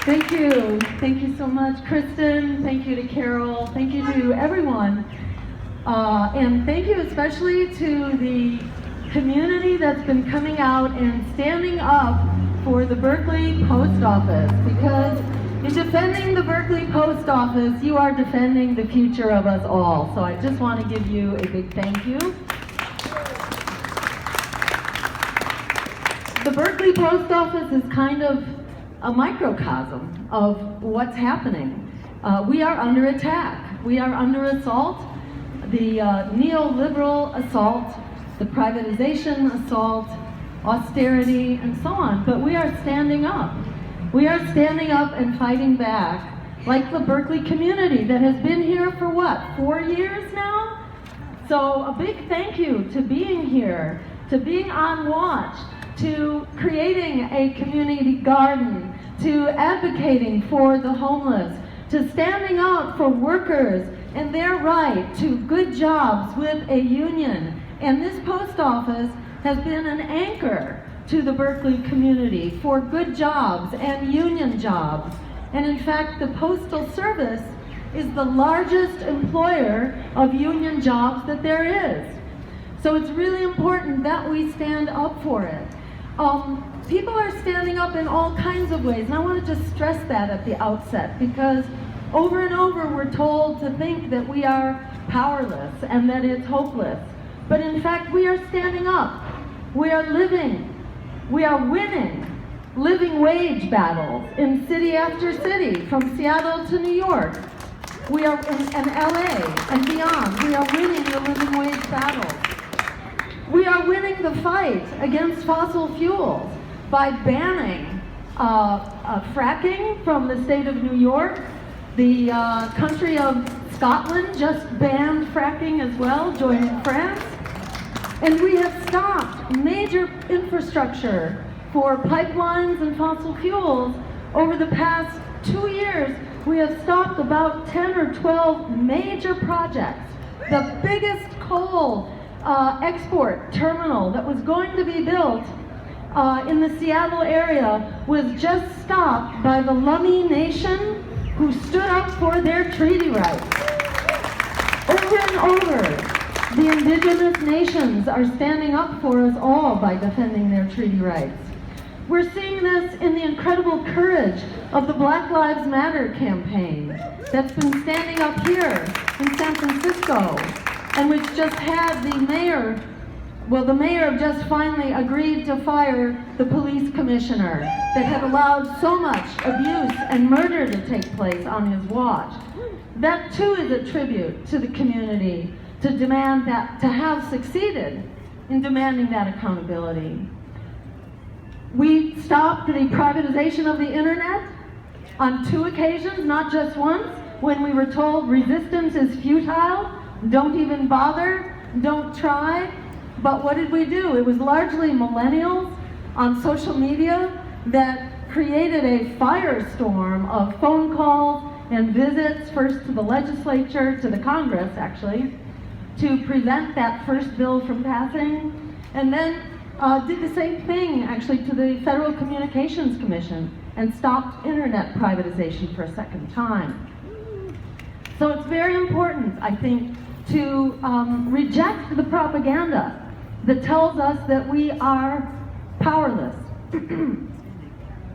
Thank you. Thank you so much, Kristen. Thank you to Carol. Thank you to everyone. And thank you especially to the community that's been coming out and standing up for the Berkeley Post Office, because in defending the Berkeley Post Office, you are defending the future of us all. So I just want to give you a big thank you. The Berkeley Post Office is kind of a microcosm of what's happening. We are under attack. We are under assault. The neoliberal assault, the privatization assault, austerity, and so on. But we are standing up. We are standing up and fighting back, like the Berkeley community that has been here for what, 4 years now? So a big thank you to being here, to being on watch, to creating a community garden, to advocating for the homeless, to standing up for workers and their right to good jobs with a union. And this post office has been an anchor to the Berkeley community for good jobs and union jobs. And in fact, the Postal Service is the largest employer of union jobs that there is. So it's really important that we stand up for it. People are standing up in all kinds of ways, and I want to just stress that at the outset, because over and over we're told to think that we are powerless and that it's hopeless. But in fact, we are standing up. We are living. We are winning living wage battles in city after city, from Seattle to New York. We are in LA and beyond. We are winning the living wage battles. We are winning the fight against fossil fuels by banning fracking from the state of New York. The country of Scotland just banned fracking as well, joining France. And we have stopped major infrastructure for pipelines and fossil fuels. Over the past 2 years, we have stopped about 10 or 12 major projects. The biggest coal export terminal that was going to be built in the Seattle area was just stopped by the Lummi Nation, who stood up for their treaty rights. Over and over, the indigenous nations are standing up for us all by defending their treaty rights. We're seeing this in the incredible courage of the Black Lives Matter campaign that's been standing up here in San Francisco, and which just had the mayor just finally agreed to fire the police commissioner that had allowed so much abuse and murder to take place on his watch. That too is a tribute to the community, to demand that, to have succeeded in demanding that accountability. We stopped the privatization of the internet on 2 occasions, not just once, when we were told resistance is futile, don't even bother, don't try. But what did we do? It was largely millennials on social media that created a firestorm of phone calls and visits, first to the legislature, to the Congress actually, to prevent that first bill from passing, and then did the same thing actually to the Federal Communications Commission and stopped internet privatization for a second time. So it's very important, I think, to reject the propaganda that tells us that we are powerless.